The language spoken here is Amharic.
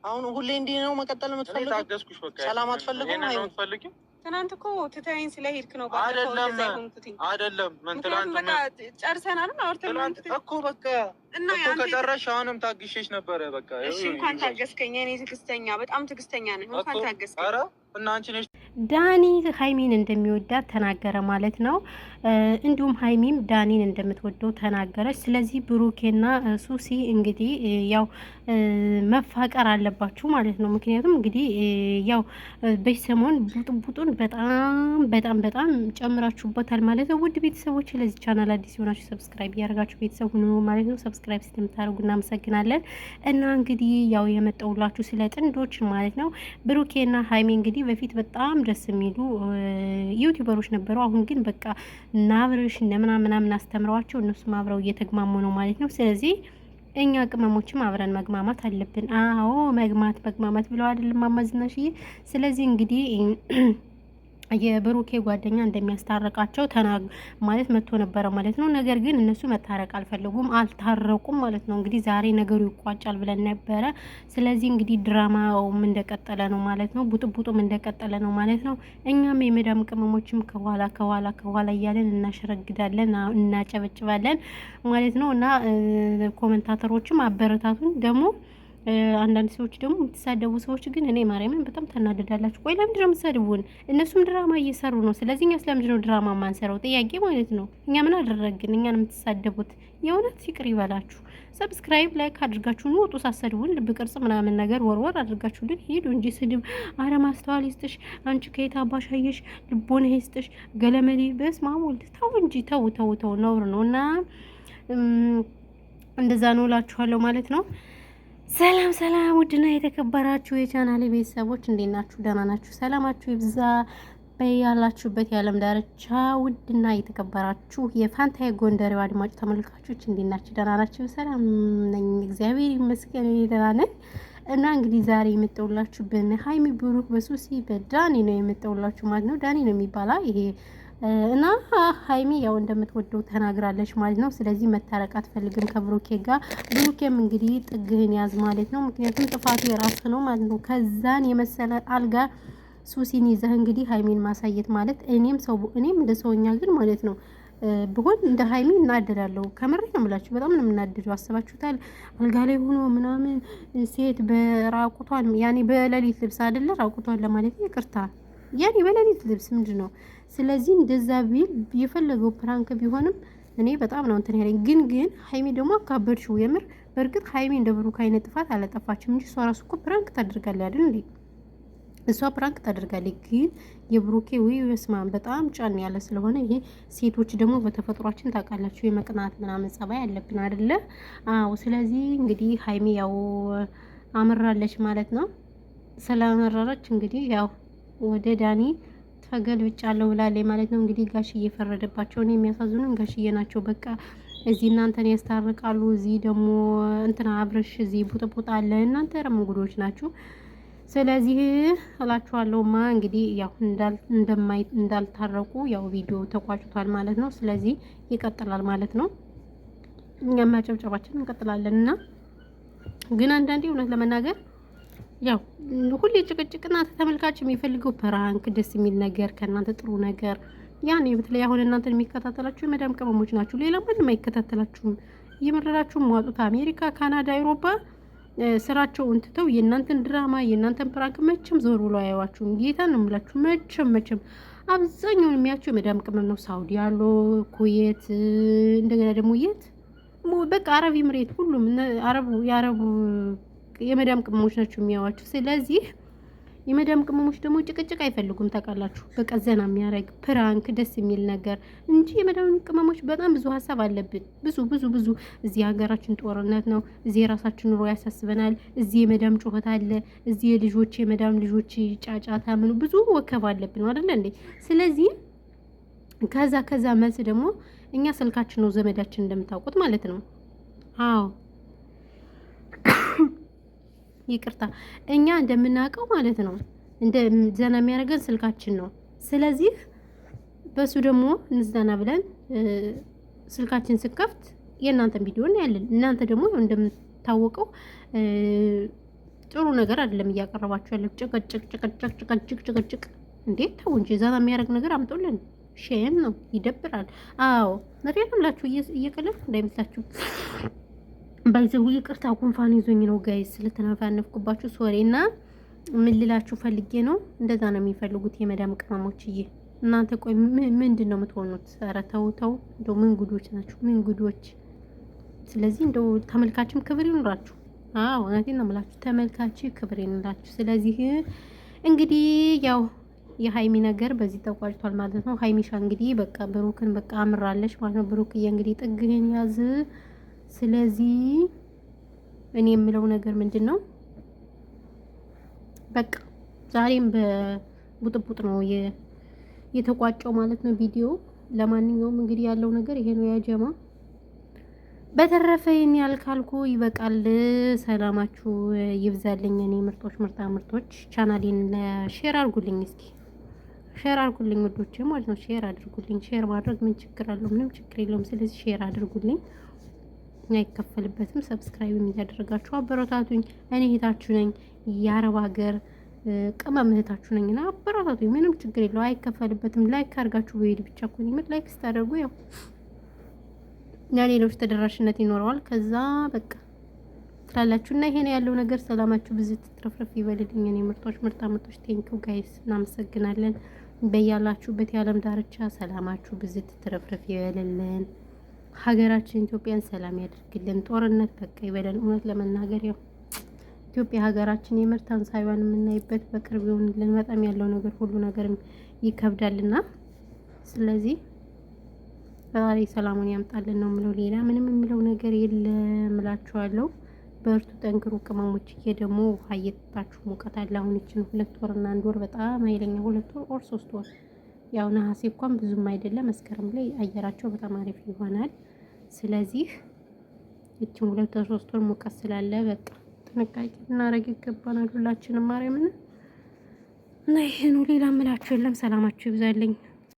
አሁን ሁሌ እንዲህ ነው መቀጠል የምትፈልጉት? ሰላም አትፈልጉም? ትናንት እኮ ትተኸኝ ስለሄድክ ነው። አይደለም ምን ትናንት በቃ ጨርሰናል አውርተናል እኮ በቃ እና እኮ ከጨረሽ አሁንም ታግሼሽ ነበረ። በቃ እሺ እንኳን ታገስከኝ። እኔ ትዕግስተኛ በጣም ትዕግስተኛ ነኝ። እንኳን ታገስከኝ። ኧረ እና አንቺ ነሽ ዳኒ ሀይሚን እንደሚወዳት ተናገረ ማለት ነው። እንዲሁም ሀይሚም ዳኒን እንደምትወደው ተናገረች። ስለዚህ ብሩኬና ሱሲ እንግዲህ ያው መፋቀር አለባችሁ ማለት ነው። ምክንያቱም እንግዲህ ያው በሰሞን ቡጥቡጡን በጣም ጨምራችሁበታል ማለት ነው። ውድ ቤተሰቦች ለዚህ ቻናል አዲስ የሆናችሁ ሰብስክራይብ እያደረጋችሁ ቤተሰብ ሁኑ ማለት ነው። ሰብስክራይብ ስለምታደርጉ እናመሰግናለን። እና እንግዲህ ያው የመጣሁላችሁ ስለ ጥንዶች ማለት ነው። ብሩኬና ሀይሚ እንግዲህ በፊት በጣም ደስ የሚሉ ዩቲዩበሮች ነበሩ። አሁን ግን በቃ ናብርሽ ምናምን አስተምረዋቸው እነሱም አብረው እየተግማሙ ነው ማለት ነው። ስለዚህ እኛ ቅመሞችም አብረን መግማማት አለብን። አዎ መግማማት ብለው አይደለም ማማዝናሽዬ። ስለዚህ እንግዲህ የብሩኬ ጓደኛ እንደሚያስታርቃቸው ማለት መጥቶ ነበረ ማለት ነው። ነገር ግን እነሱ መታረቅ አልፈለጉም፣ አልታረቁም ማለት ነው። እንግዲህ ዛሬ ነገሩ ይቋጫል ብለን ነበረ። ስለዚህ እንግዲህ ድራማውም እንደቀጠለ ነው ማለት ነው። ቡጥቡጡም እንደቀጠለ ነው ማለት ነው። እኛም የመዳም ቅመሞችም ከኋላ እያለን እናሸረግዳለን፣ እናጨበጭባለን ማለት ነው። እና ኮሜንታተሮችም አበረታቱን ደግሞ አንዳንድ ሰዎች ደግሞ የምትሳደቡ ሰዎች ግን እኔ ማርያምን በጣም ታናደዳላችሁ። ቆይ ለምንድን ነው የምትሳደቡን? እነሱም ድራማ እየሰሩ ነው። ስለዚህ እኛ ስለምንድን ነው ድራማ ማንሰራው? ጥያቄ ማለት ነው። እኛ ምን አደረግን? እኛን የምትሳደቡት የእውነት ይቅር ይበላችሁ። ሰብስክራይብ ላይክ አድርጋችሁ ነው ወጡ። ሳሰድቡን ልብ ቅርጽ ምናምን ነገር ወርወር አድርጋችሁልን ሄዱ እንጂ ስድብ አረ ማስተዋል ይስጥሽ። አንቺ ከየት አባሻየሽ ልቦና ይስጥሽ ገለመሌ። በስመ አብ ወልድ ተው እንጂ ተው ነውር ነው። እና እንደዛ ነው እላችኋለሁ ማለት ነው። ሰላም ውድና የተከበራችሁ የቻናሌ ቤተሰቦች እንዴት ናችሁ? ደህና ናችሁ? ሰላማችሁ ይብዛ በያላችሁበት የዓለም ዳርቻ። ውድና የተከበራችሁ የፋንታዬ ጎንደሬው አድማጭ ተመልካቾች እንዴት ናችሁ? ደህና ናችሁ? ሰላም ነኝ፣ እግዚአብሔር ይመስገን ደህና ነኝ። እና እንግዲህ ዛሬ የመጣሁላችሁ በሀይሚ ብሩክ በሱሲ በዳኒ ነው የመጣሁላችሁ ማለት ነው። ዳኒ ነው የሚባለው ይሄ እና ሀይሚ ያው እንደምትወደው ተናግራለች ማለት ነው። ስለዚህ መታረቅ አትፈልግም ከብሩኬ ጋር። ብሩኬም እንግዲህ ጥግህን ያዝ ማለት ነው። ምክንያቱም ጥፋቱ የራስህ ነው ማለት ነው። ከዛን የመሰለ አልጋ ሱሲን ይዘህ እንግዲህ ሀይሚን ማሳየት ማለት እኔም እንደ ሰውኛ ግን ማለት ነው ብሆን እንደ ሀይሚ እናደዳለሁ። ከምሬ ነው የምላችሁ። በጣም ነው የምናደደው። አስባችሁታል? አልጋ ላይ ሆኖ ምናምን ሴት በራቁቷን ያኔ በሌሊት ልብስ አይደለ ራቁቷን ለማለት ይቅርታ ያኔ በሌሊት ልብስ ምንድን ነው? ስለዚህ እንደዛ ቢል የፈለገው ፕራንክ ቢሆንም እኔ በጣም ነው እንትን ያለኝ። ግን ሀይሚ ደግሞ አካበድሽው የምር። በእርግጥ ሀይሚ እንደ ብሩክ አይነት ጥፋት አላጠፋችም እንጂ እሷ ራሱ እኮ ፕራንክ ታደርጋለች አይደል እንዴ? እሷ ፕራንክ ታደርጋለች። ግን የብሩኬ በስማን በጣም ጫን ያለ ስለሆነ ይሄ ሴቶች ደግሞ በተፈጥሯችን ታውቃላችሁ የመቅናት ምናምን ጸባይ ያለብን አይደለ? አዎ። ስለዚህ እንግዲህ ሀይሚ ያው አምራለች ማለት ነው። ስላመረረች እንግዲህ ያው ወደ ዳኒ ተገልብጫለሁ ብላለች ማለት ነው። እንግዲህ ጋሽዬ እየፈረደባቸው ነው። የሚያሳዝኑን ጋሽዬ ናቸው። በቃ እዚህ እናንተን ያስታርቃሉ፣ እዚህ ደግሞ እንትና አብረሽ እዚህ ቡጥቡጥ አለ። እናንተ ረምጉዶች ናችሁ። ስለዚህ እላችኋለሁማ እንግዲህ ያው እንዳልታረቁ ያው ቪዲዮ ተቋጭቷል ማለት ነው። ስለዚህ ይቀጥላል ማለት ነው። እኛም ማጨብጨባችን እንቀጥላለን። እና ግን አንዳንዴ እውነት ለመናገር ያው ሁሌ ጭቅጭቅና ተመልካች የሚፈልገው ፕራንክ፣ ደስ የሚል ነገር ከእናንተ ጥሩ ነገር ያኔ በተለይ አሁን እናንተን የሚከታተላችሁ የመዳም ቅመሞች ናችሁ። ሌላ ማንም አይከታተላችሁም። እየመረራችሁም ዋጡት። አሜሪካ፣ ካናዳ፣ አውሮፓ ስራቸውን ትተው የእናንተን ድራማ የእናንተን ፕራንክ መቼም ዞር ብሎ አያዋችሁም። ጌታ ነው የምላችሁ። መቼም አብዛኛውን የሚያችሁ የመዳም ቅመም ነው። ሳውዲ ያለው፣ ኩዌት፣ እንደገና ደግሞ የት በቃ አረብ ኤምሬት፣ ሁሉም የአረቡ የመዳም ቅመሞች ናቸው የሚያዋችሁ። ስለዚህ የመዳም ቅመሞች ደግሞ ጭቅጭቅ አይፈልጉም ታውቃላችሁ። በቃ ዘና የሚያደርግ ፕራንክ፣ ደስ የሚል ነገር እንጂ የመዳም ቅመሞች በጣም ብዙ ሀሳብ አለብን። ብዙ እዚህ ሀገራችን ጦርነት ነው። እዚህ የራሳችን ኑሮ ያሳስበናል። እዚህ የመዳም ጩኸት አለ። እዚህ የመዳም ልጆች ጫጫታ ምኑ ብዙ ወከብ አለብን አይደል እንዴ? ስለዚህ ከዛ መልስ ደግሞ እኛ ስልካችን ነው ዘመዳችን እንደምታውቁት ማለት ነው። አዎ ይቅርታ እኛ እንደምናውቀው ማለት ነው እንደ ዘና የሚያደርገን ስልካችን ነው። ስለዚህ በሱ ደግሞ እንዘና ብለን ስልካችን ስከፍት የእናንተን ቪዲዮ እናያለን። እናንተ ደግሞ እንደምታወቀው ጥሩ ነገር አይደለም እያቀረባችሁ ያለው። ጭቅጭቅ እንዴት ተው እንጂ ዘና የሚያደርግ ነገር አምጦልን። ሼም ነው፣ ይደብራል። አዎ ምክንያቱም ላችሁ እየቀለድኩ እንዳይመስላችሁ። ባይዘው ይቅርታ ጉንፋን ይዞኝ ነው ጋይስ ስለተነፋነፍኩባችሁ ሶሪ። እና ምን ልላችሁ ፈልጌ ነው፣ እንደዛ ነው የሚፈልጉት የመዳም ቅመሞችዬ። እናንተ ቆይ ምንድን ነው የምትሆኑት? ኧረ ተው እንደው ምን ጉዶች ናችሁ፣ ምን ጉዶች። ስለዚህ እንደው ተመልካችም ክብር ይኑራችሁ። አዎ እውነቴን ነው የምላችሁ፣ ተመልካች ክብር ይኑራችሁ። ስለዚህ እንግዲህ ያው የሀይሚ ነገር በዚህ ተቋጭቷል ማለት ነው። ሀይሚሻ እንግዲህ በቃ ብሩክን በቃ አምራለች ማለት ነው። ብሩክዬ እንግዲህ ጥግህን ያዝ። ስለዚህ እኔ የምለው ነገር ምንድን ነው፣ በቃ ዛሬም በቡጥቡጥ ነው የተቋጨው ማለት ነው ቪዲዮ። ለማንኛውም እንግዲህ ያለው ነገር ይሄ ነው ያጀማ። በተረፈ ይሄን ያልካልኩ ይበቃል። ሰላማችሁ ይብዛልኝ። እኔ ምርጦች ቻናሌን ሼር አድርጉልኝ፣ እስኪ ሼር አድርጉልኝ ወዶቼ ማለት ነው። ሼር አድርጉልኝ። ሼር ማድረግ ምን ችግር አለው? ምንም ችግር የለውም። ስለዚህ ሼር አድርጉልኝ፣ አይከፈልበትም። ሰብስክራይብ እያደረጋችሁ አበረታቱኝ። እኔ እህታችሁ ነኝ፣ የአረብ ሀገር ቅመም እህታችሁ ነኝና አበረታቱኝ። ምንም ችግር የለው፣ አይከፈልበትም። ላይክ አድርጋችሁ በሄድ ብቻ እኮ ነው። ላይክ ስታደርጉ ያው ለሌሎች ተደራሽነት ይኖረዋል። ከዛ በቃ ትላላችሁና ይሄን ያለው ነገር። ሰላማችሁ ብዙ ትትረፍረፍ ይበልልኝ። እኔ ምርጦች ቴንኪው ጋይስ፣ እናመሰግናለን። በያላችሁበት የዓለም ዳርቻ ሰላማችሁ ብዙ ትትረፍረፍ ይበልልን። ሀገራችን ኢትዮጵያን ሰላም ያድርግልን። ጦርነት በቃ ይበለን። እውነት ለመናገር ያው ኢትዮጵያ ሀገራችን የምርታን ሳይዋን የምናይበት በቅርብ ይሆንልን። በጣም ያለው ነገር ሁሉ ነገር ይከብዳልና ስለዚህ ፈጣሪ ሰላሙን ያምጣልን ነው የምለው። ሌላ ምንም የምለው ነገር የለም እላችኋለሁ። በርቱ፣ ጠንክሩ ቅመሞች። ደግሞ ውሃ እየጠጣችሁ ሙቀት አለ። አሁን እቺን 2 ወርና 1 ወር በጣም ኃይለኛ 2 ወር ኦር 3 ወር ያው ነሐሴ እንኳን ብዙም አይደለም። መስከረም ላይ አየራቸው በጣም አሪፍ ይሆናል። ስለዚህ እቺን 2 ወር 3 ወር ሙቀት ስላለ በቃ ጥንቃቄ እናደርግ ይገባናል ሁላችንም። ማርያምን እና ይሄ ነው፣ ሌላ የምላችሁ የለም። ሰላማችሁ ይብዛልኝ።